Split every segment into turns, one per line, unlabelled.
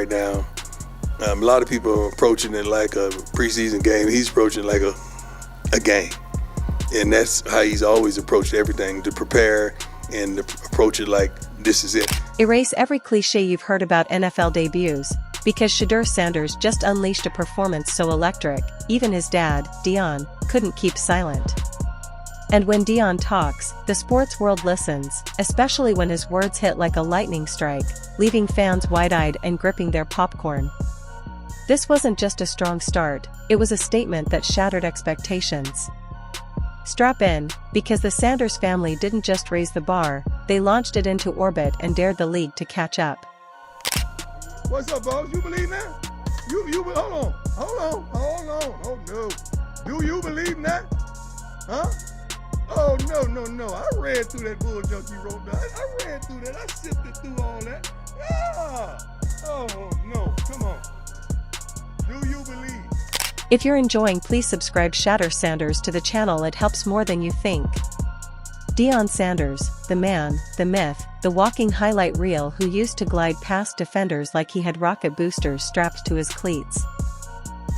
right now. A lot of people are approaching it like a preseason game. He's approaching it like a game. And that's how he's always approached everything, to prepare and to approach it like this is it.
Erase every cliche you've heard about NFL debuts, because Shedeur Sanders just unleashed a performance so electric, even his dad, Deion, couldn't keep silent. And when Deion talks, the sports world listens, especially when his words hit like a lightning strike, leaving fans wide-eyed and gripping their popcorn. This wasn't just a strong start, it was a statement that shattered expectations. Strap in, because the Sanders family didn't just raise the bar, they launched it into orbit and dared the league to catch up.
What's up, boss? You believe that? Hold on. Oh no. Do you believe that? Huh? Oh no. I read through that bull junk you wrote down. I read through that. I sifted through all that. Yeah. Oh no, come on. Do you believe?
If you're enjoying, please subscribe Shedeur Sanders to the channel. It helps more than you think. Deion Sanders, the man, the myth, the walking highlight reel who used to glide past defenders like he had rocket boosters strapped to his cleats.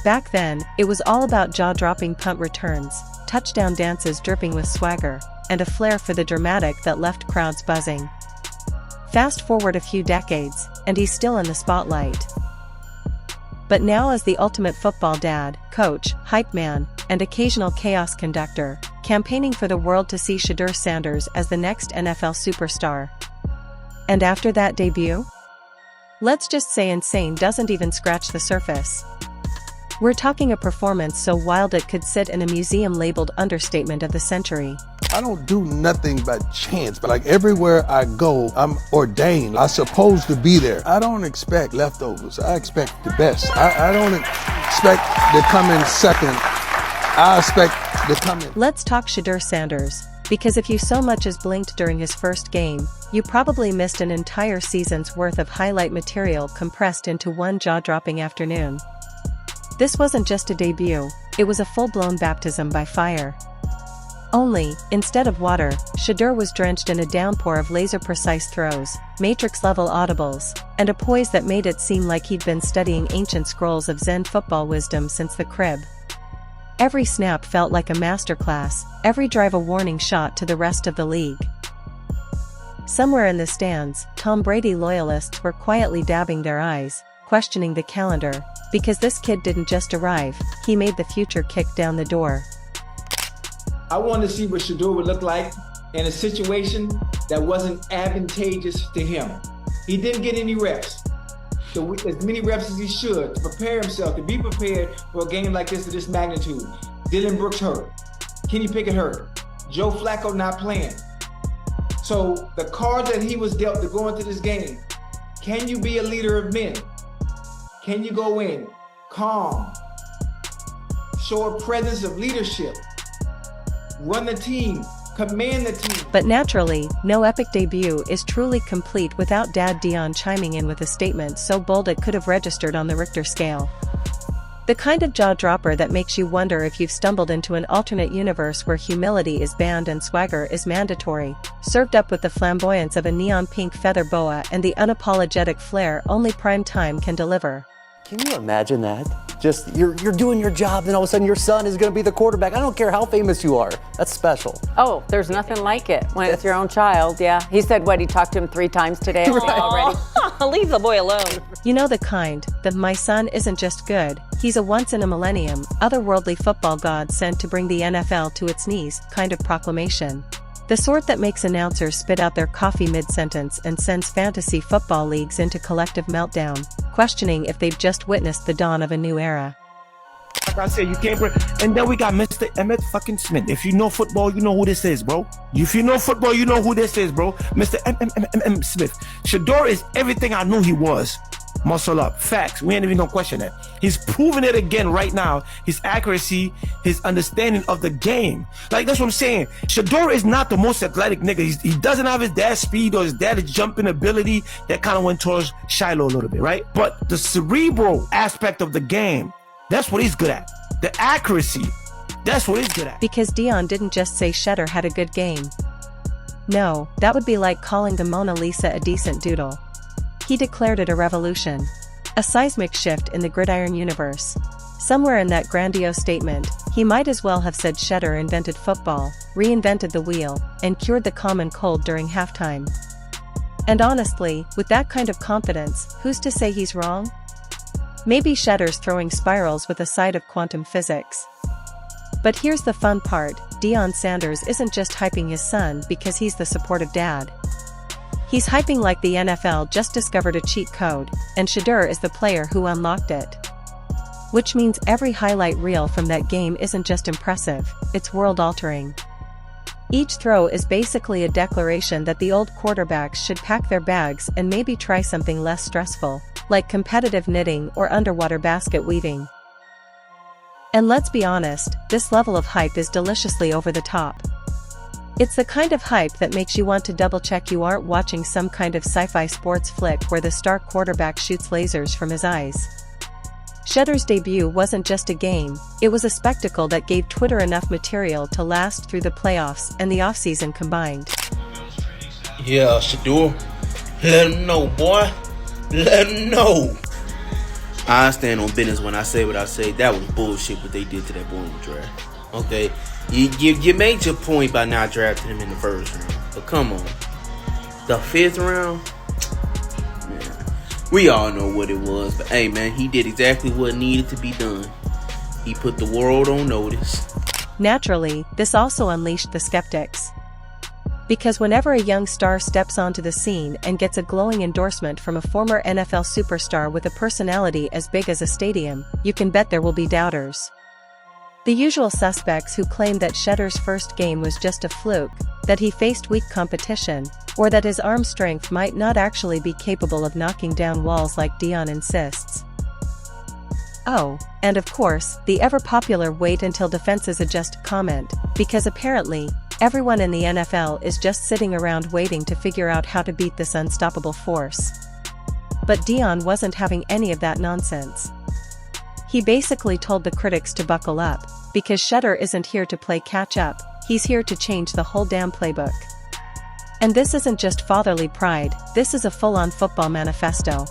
Back then, it was all about jaw-dropping punt returns, touchdown dances dripping with swagger, and a flair for the dramatic that left crowds buzzing. Fast forward a few decades, and he's still in the spotlight. But now as the ultimate football dad, coach, hype man, and occasional chaos conductor, campaigning for the world to see Shedeur Sanders as the next NFL superstar. And after that debut? Let's just say insane doesn't even scratch the surface. We're talking a performance so wild it could sit in a museum labeled understatement of the century.
I don't do nothing by chance, but like everywhere I go, I'm ordained. I'm supposed to be there. I don't expect leftovers. I expect the best. I don't expect to come in second. I expect to come in.
Let's talk Shedeur Sanders, because if you so much as blinked during his first game, you probably missed an entire season's worth of highlight material compressed into one jaw-dropping afternoon. This wasn't just a debut, it was a full-blown baptism by fire. Only, instead of water, Shedeur was drenched in a downpour of laser-precise throws, Matrix-level audibles, and a poise that made it seem like he'd been studying ancient scrolls of Zen football wisdom since the crib. Every snap felt like a masterclass, every drive a warning shot to the rest of the league. Somewhere in the stands, Tom Brady loyalists were quietly dabbing their eyes, questioning the calendar, because this kid didn't just arrive, he made the future kick down the door.
I wanted to see what Shedeur would look like in a situation that wasn't advantageous to him. He didn't get any reps, so as many reps as he should to prepare himself, to be prepared for a game like this of this magnitude. Dylan Brooks hurt, Kenny Pickett hurt, Joe Flacco not playing. So the cards that he was dealt to go into this game, can you be a leader of men? Can you go in calm, show a presence of leadership, run the team, command the team?
But naturally, no epic debut is truly complete without Dad Deion chiming in with a statement so bold it could have registered on the Richter scale. The kind of jaw-dropper that makes you wonder if you've stumbled into an alternate universe where humility is banned and swagger is mandatory, served up with the flamboyance of a neon pink feather boa and the unapologetic flair only prime time can deliver.
Can you imagine that? Just, you're doing your job, then all of a sudden your son is going to be the quarterback. I don't care how famous you are. That's special.
Oh, there's nothing like it when it's your own child, yeah. He said, what, he talked to him 3 times today already?
Leave the boy alone.
You know the kind, that my son isn't just good, he's a once-in-a-millennium, otherworldly football god sent to bring the NFL to its knees kind of proclamation. The sort that makes announcers spit out their coffee mid-sentence and sends fantasy football leagues into collective meltdown, questioning if they've just witnessed the dawn of a new era.
Like I said, you can't bring. And then we got Mr. Emmitt fucking Smith. If you know football, you know who this is, bro. If you know football, you know who this is, bro. Mr. M. Smith. Shedeur is everything I knew he was. Muscle up. Facts. We ain't even gonna question that. He's proving it again right now. His accuracy, his understanding of the game. Like, that's what I'm saying. Shedeur is not the most athletic nigga. He doesn't have his dad's speed or his dad's jumping ability that kind of went towards Shiloh a little bit, right? But the cerebral aspect of the game, that's what he's good at. The accuracy, that's what he's good at.
Because Deion didn't just say Shedeur had a good game. No, that would be like calling the Mona Lisa a decent doodle. He declared it a revolution. A seismic shift in the gridiron universe. Somewhere in that grandiose statement, he might as well have said Shedeur invented football, reinvented the wheel, and cured the common cold during halftime. And honestly, with that kind of confidence, who's to say he's wrong? Maybe Shedeur's throwing spirals with a side of quantum physics. But here's the fun part, Deion Sanders isn't just hyping his son because he's the supportive dad. He's hyping like the NFL just discovered a cheat code, and Shedeur is the player who unlocked it. Which means every highlight reel from that game isn't just impressive, it's world-altering. Each throw is basically a declaration that the old quarterbacks should pack their bags and maybe try something less stressful, like competitive knitting or underwater basket weaving. And let's be honest, this level of hype is deliciously over the top. It's the kind of hype that makes you want to double-check you aren't watching some kind of sci-fi sports flick where the star quarterback shoots lasers from his eyes. Shedeur's debut wasn't just a game, it was a spectacle that gave Twitter enough material to last through the playoffs and the offseason combined.
Yeah, Shedeur, let him know, boy. Let him know. I stand on business when I say what I say. That was bullshit what they did to that boy in the draft. Okay, you made your point by not drafting him in the first round. But come on, the fifth round? Man, we all know what it was. But hey, man, he did exactly what needed to be done. He put the world on notice.
Naturally, this also unleashed the skeptics. Because whenever a young star steps onto the scene and gets a glowing endorsement from a former NFL superstar with a personality as big as a stadium, you can bet there will be doubters. The usual suspects who claim that Shedeur's first game was just a fluke, that he faced weak competition, or that his arm strength might not actually be capable of knocking down walls like Deion insists. Oh, and of course, the ever-popular wait until defenses adjust comment, because apparently, everyone in the NFL is just sitting around waiting to figure out how to beat this unstoppable force. But Deion wasn't having any of that nonsense. He basically told the critics to buckle up, because Shedeur isn't here to play catch-up, he's here to change the whole damn playbook. And this isn't just fatherly pride, this is a full-on football manifesto.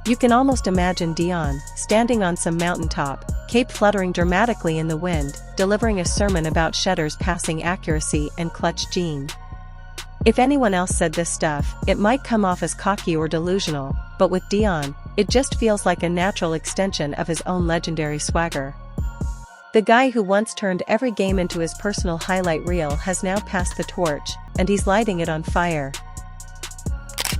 You can almost imagine Deion, standing on some mountaintop, cape fluttering dramatically in the wind, delivering a sermon about Shedeur's passing accuracy and clutch gene. If anyone else said this stuff, it might come off as cocky or delusional, but with Deion, it just feels like a natural extension of his own legendary swagger. The guy who once turned every game into his personal highlight reel has now passed the torch, and he's lighting it on fire.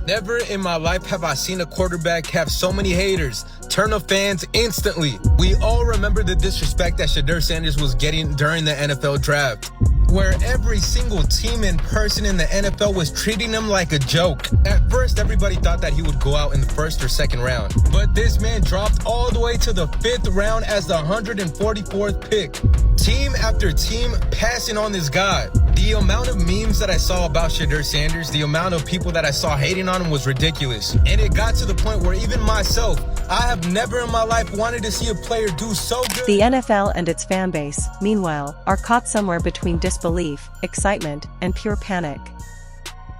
Never in my life have I seen a quarterback have so many haters. Turn off fans instantly. We all remember the disrespect that Shedeur Sanders was getting during the NFL draft, where every single team and person in the NFL was treating him like a joke. At first, everybody thought that he would go out in the first or second round, but this man dropped all the way to the 5th round as the 144th pick. Team after team passing on this guy. The amount of memes that I saw about Shedeur Sanders, the amount of people that I saw hating on him was ridiculous. And it got to the point where even myself, I have never in my life wanted to see a player do so good.
The NFL and its fan base, meanwhile, are caught somewhere between disbelief, excitement, and pure panic.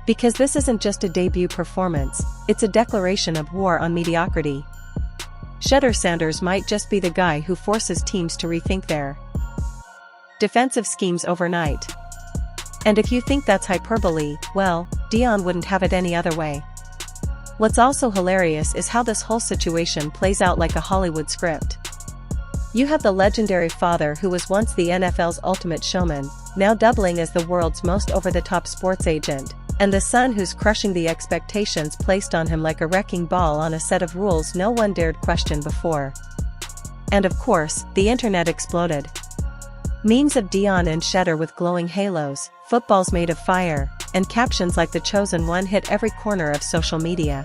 Because this isn't just a debut performance, it's a declaration of war on mediocrity. Shedeur Sanders might just be the guy who forces teams to rethink their defensive schemes overnight. And if you think that's hyperbole, well, Deion wouldn't have it any other way. What's also hilarious is how this whole situation plays out like a Hollywood script. You have the legendary father who was once the NFL's ultimate showman, now doubling as the world's most over-the-top sports agent, and the son who's crushing the expectations placed on him like a wrecking ball on a set of rules no one dared question before. And of course, the internet exploded. Memes of Deion and Shedeur with glowing halos, footballs made of fire, and captions like The Chosen One hit every corner of social media.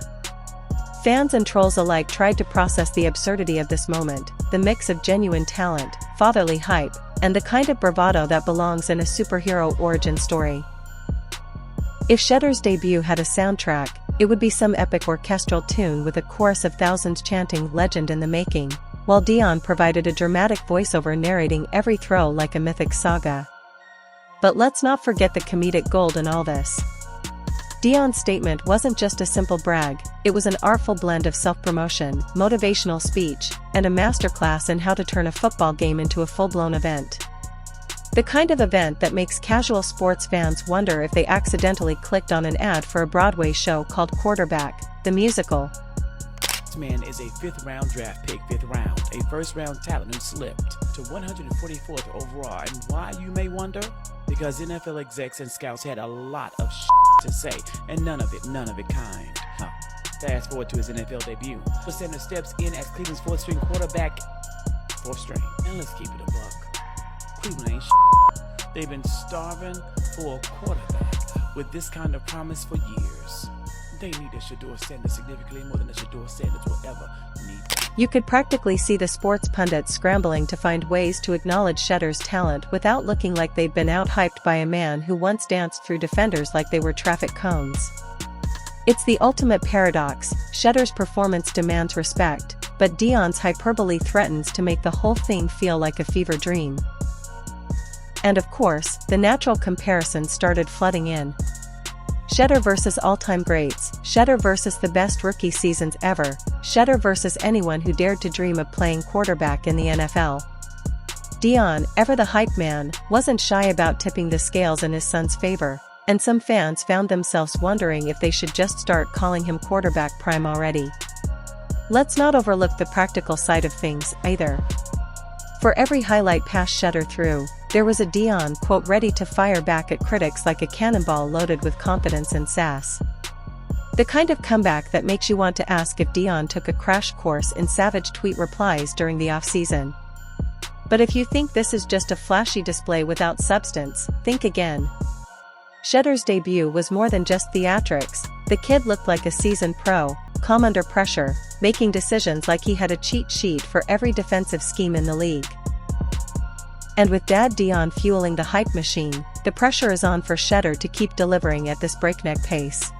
Fans and trolls alike tried to process the absurdity of this moment, the mix of genuine talent, fatherly hype, and the kind of bravado that belongs in a superhero origin story. If Shedeur's debut had a soundtrack, it would be some epic orchestral tune with a chorus of thousands chanting "Legend in the making," while Deion provided a dramatic voiceover narrating every throw like a mythic saga. But let's not forget the comedic gold in all this. Deion's statement wasn't just a simple brag, It was an artful blend of self-promotion, motivational speech, and a masterclass in how to turn a football game into a full-blown event. The kind of event that makes casual sports fans wonder if they accidentally clicked on an ad for a Broadway show called Quarterback, the musical.
This man is a 5th round draft pick, 5th round, a 1st round talent who slipped to 144th overall. And why, you may wonder? Because NFL execs and scouts had a lot of to say, and none of it kind. Fast forward to his NFL debut. Sanders steps in as Cleveland's 4th string quarterback, 4th string. And let's keep it a buck. Cleveland ain't They've been starving for a quarterback with this kind of promise for years. They need a Shedeur Sanders significantly more than a Shedeur Sanders will ever need.
You could practically see the sports pundits scrambling to find ways to acknowledge Shedeur's talent without looking like they'd been out-hyped by a man who once danced through defenders like they were traffic cones. It's the ultimate paradox. Shedeur's performance demands respect, but Deion's hyperbole threatens to make the whole thing feel like a fever dream. And of course, the natural comparisons started flooding in. Shedeur versus all-time greats, Shedeur versus the best rookie seasons ever, Shedeur versus anyone who dared to dream of playing quarterback in the NFL. Deion, ever the hype man, wasn't shy about tipping the scales in his son's favor, and some fans found themselves wondering if they should just start calling him quarterback prime already. Let's not overlook the practical side of things, either. For every highlight pass Shedeur threw, there was a Deion quote ready to fire back at critics like a cannonball loaded with confidence and sass. The kind of comeback that makes you want to ask if Deion took a crash course in savage tweet replies during the offseason. But if you think this is just a flashy display without substance, think again. Shedeur's debut was more than just theatrics. The kid looked like a seasoned pro, calm under pressure, making decisions like he had a cheat sheet for every defensive scheme in the league. And with Dad Deion fueling the hype machine, the pressure is on for Shedeur to keep delivering at this breakneck pace.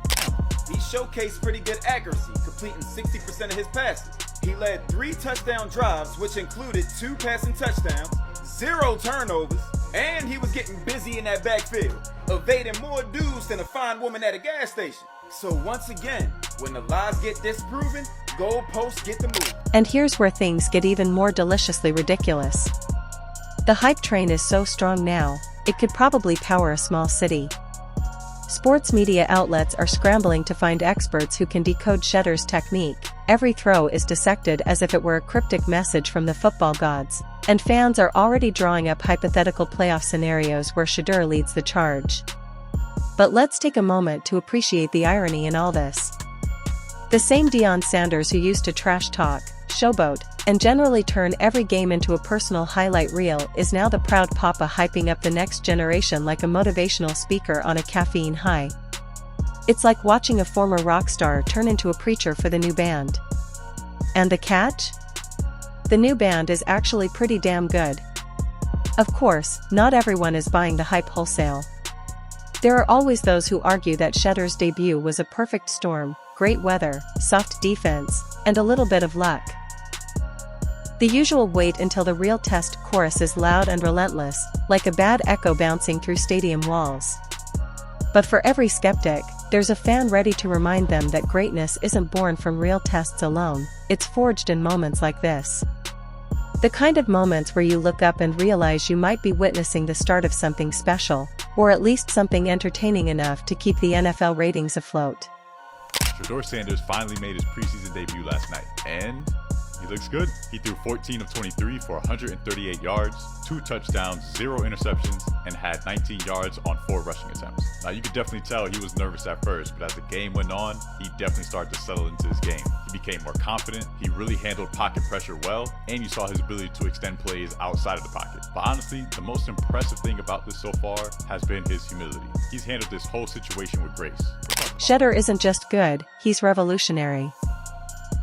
He showcased pretty good accuracy, completing 60% of his passes. He led 3 touchdown drives, which included 2 passing touchdowns, 0 turnovers, and he was getting busy in that backfield, evading more dudes than a fine woman at a gas station. So once again, when the lies get disproven, goalposts get the move.
And here's where things get even more deliciously ridiculous. The hype train is so strong now, it could probably power a small city. Sports media outlets are scrambling to find experts who can decode Shedeur's technique. Every throw is dissected as if it were a cryptic message from the football gods, and fans are already drawing up hypothetical playoff scenarios where Shedeur leads the charge. But let's take a moment to appreciate the irony in all this. The same Deion Sanders who used to trash talk, showboat, and generally turn every game into a personal highlight reel is now the proud papa hyping up the next generation like a motivational speaker on a caffeine high. It's like watching a former rock star turn into a preacher for the new band. And the catch? The new band is actually pretty damn good. Of course, not everyone is buying the hype wholesale. There are always those who argue that Shedeur's debut was a perfect storm, great weather, soft defense, and a little bit of luck. The usual wait until the real test chorus is loud and relentless, like a bad echo bouncing through stadium walls. But for every skeptic, there's a fan ready to remind them that greatness isn't born from real tests alone, it's forged in moments like this. The kind of moments where you look up and realize you might be witnessing the start of something special, or at least something entertaining enough to keep the NFL ratings afloat.
Shedeur Sanders finally made his preseason debut last night, and he looks good. He threw 14 of 23 for 138 yards, 2 touchdowns, 0 interceptions, and had 19 yards on 4 rushing attempts. Now, you could definitely tell he was nervous at first, but as the game went on, he definitely started to settle into his game. He became more confident, he really handled pocket pressure well, and you saw his ability to extend plays outside of the pocket. But honestly, the most impressive thing about this so far has been his humility. He's handled this whole situation with grace.
Shedeur isn't just good, he's revolutionary.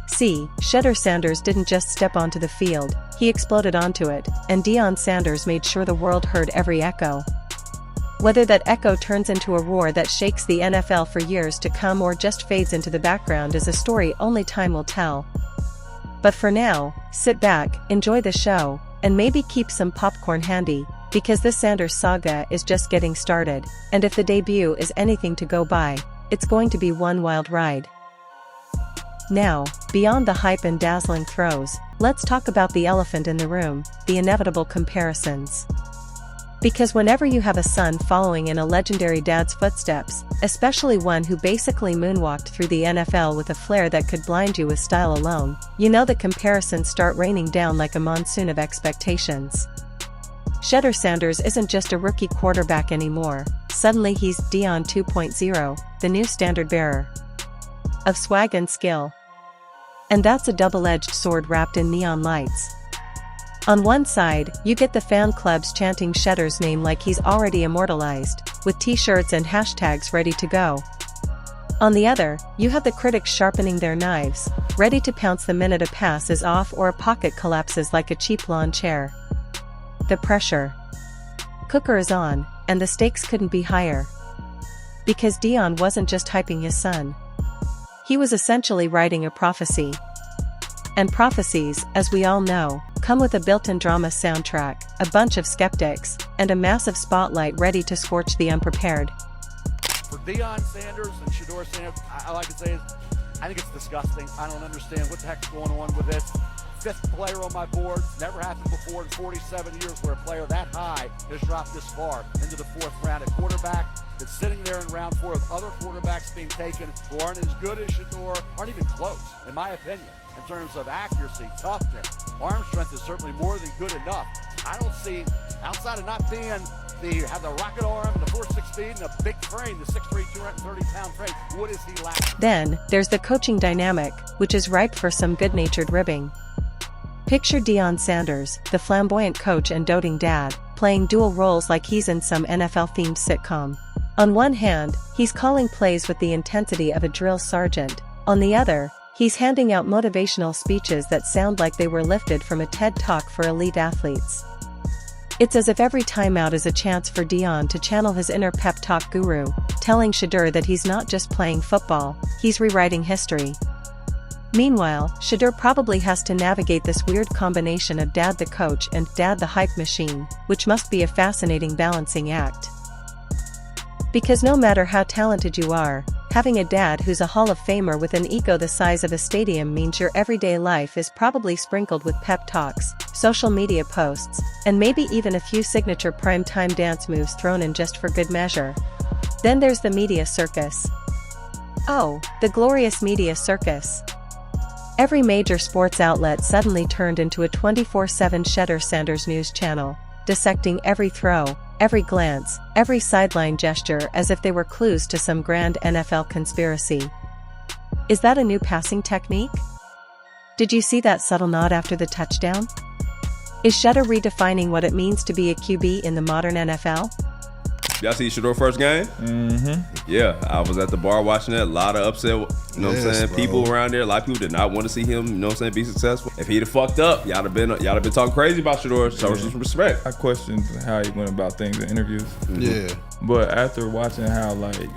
See, Shedeur Sanders didn't just step onto the field, he exploded onto it, and Deion Sanders made sure the world heard every echo. Whether that echo turns into a roar that shakes the NFL for years to come or just fades into the background is a story only time will tell. But for now, sit back, enjoy the show, and maybe keep some popcorn handy, because this Sanders saga is just getting started, and if the debut is anything to go by, it's going to be one wild ride. Now, beyond the hype and dazzling throws, let's talk about the elephant in the room, the inevitable comparisons. Because whenever you have a son following in a legendary dad's footsteps, especially one who basically moonwalked through the NFL with a flair that could blind you with style alone, you know the comparisons start raining down like a monsoon of expectations. Shedeur Sanders isn't just a rookie quarterback anymore, suddenly he's Deion 2.0, the new standard bearer of swag and skill. And that's a double-edged sword wrapped in neon lights. On one side, you get the fan clubs chanting Shedeur's name like he's already immortalized, with t-shirts and hashtags ready to go. On the other, you have the critics sharpening their knives, ready to pounce the minute a pass is off or a pocket collapses like a cheap lawn chair. The pressure cooker is on, and the stakes couldn't be higher. Because Deion wasn't just hyping his son. He was essentially writing a prophecy. And prophecies, as we all know, come with a built-in drama soundtrack, a bunch of skeptics, and a massive spotlight ready to scorch the unprepared.
For Deion Sanders and Shedeur Sanders, I like to say, I think it's disgusting. I don't understand what the heck's going on with this. 5th player on my board. Never happened before in 47 years where a player that high has dropped this far into the 4th round at quarterback. It's sitting there in round 4 with other quarterbacks being taken who aren't as good as Shedeur, aren't even close, in my opinion. In terms of accuracy, toughness, arm strength is certainly more than good enough. I don't see, outside of not being have the rocket arm and the 4.6 speed and a big frame, the 6'3", 230-pound frame, what is he lacking?
Then, there's the coaching dynamic, which is ripe for some good-natured ribbing. Picture Deion Sanders, the flamboyant coach and doting dad, playing dual roles like he's in some NFL-themed sitcom. On one hand, he's calling plays with the intensity of a drill sergeant. On the other, he's handing out motivational speeches that sound like they were lifted from a TED Talk for elite athletes. It's as if every timeout is a chance for Deion to channel his inner pep talk guru, telling Shedeur that he's not just playing football, he's rewriting history. Meanwhile, Shedeur probably has to navigate this weird combination of dad the coach and dad the hype machine, which must be a fascinating balancing act. Because no matter how talented you are, having a dad who's a Hall of Famer with an ego the size of a stadium means your everyday life is probably sprinkled with pep talks, social media posts, and maybe even a few signature primetime dance moves thrown in just for good measure. Then there's the media circus. Oh, the glorious media circus. Every major sports outlet suddenly turned into a 24/7 Shedeur Sanders news channel, dissecting every throw, every glance, every sideline gesture as if they were clues to some grand NFL conspiracy. Is that a new passing technique? Did you see that subtle nod after the touchdown? Is Shedeur redefining what it means to be a QB in the modern NFL?
Y'all see Shedeur first game? Mm-hmm. Yeah, I was at the bar watching that. A lot of upset, you know what I'm saying? Bro. People around there. A lot of people did not want to see him, you know what I'm saying, be successful. If he'd have fucked up, y'all have been talking crazy about Shedeur. Show some respect.
I questioned how he went about things in interviews.
Mm-hmm.
Yeah. But after watching how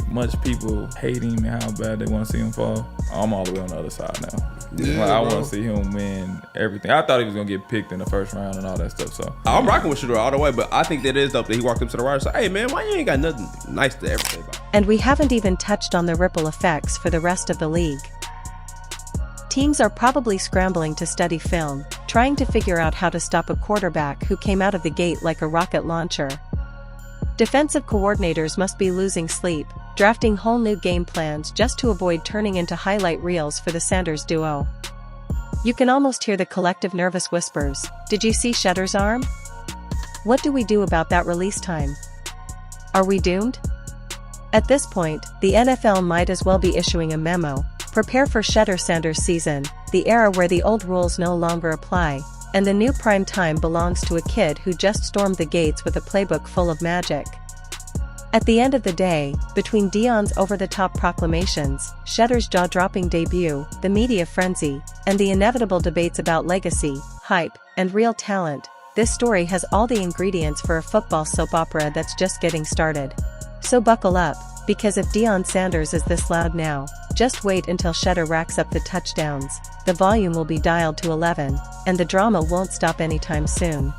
much people hate him and how bad they want to see him fall, I'm all the way on the other side now.
Yeah,
I want to see him win everything. I thought he was gonna get picked in the first round and all that stuff. So
I'm rocking with Shedeur all the way, but I think that is dope that he walked up to the writer and said, "Hey man, why you ain't got nothing nice to ever say about?"
And we haven't even touched on the ripple effects for the rest of the league. Teams are probably scrambling to study film, trying to figure out how to stop a quarterback who came out of the gate like a rocket launcher. Defensive coordinators must be losing sleep, drafting whole new game plans just to avoid turning into highlight reels for the Sanders duo. You can almost hear the collective nervous whispers. Did you see Shedeur's arm? What do we do about that release time? Are we doomed? At this point, the NFL might as well be issuing a memo. Prepare for Shedeur Sanders season, the era where the old rules no longer apply, and the new prime time belongs to a kid who just stormed the gates with a playbook full of magic. At the end of the day, between Deion's over-the-top proclamations, Shedeur's jaw-dropping debut, the media frenzy, and the inevitable debates about legacy, hype, and real talent, this story has all the ingredients for a football soap opera that's just getting started. So buckle up, because if Deion Sanders is this loud now, just wait until Shedeur racks up the touchdowns, the volume will be dialed to 11, and the drama won't stop anytime soon.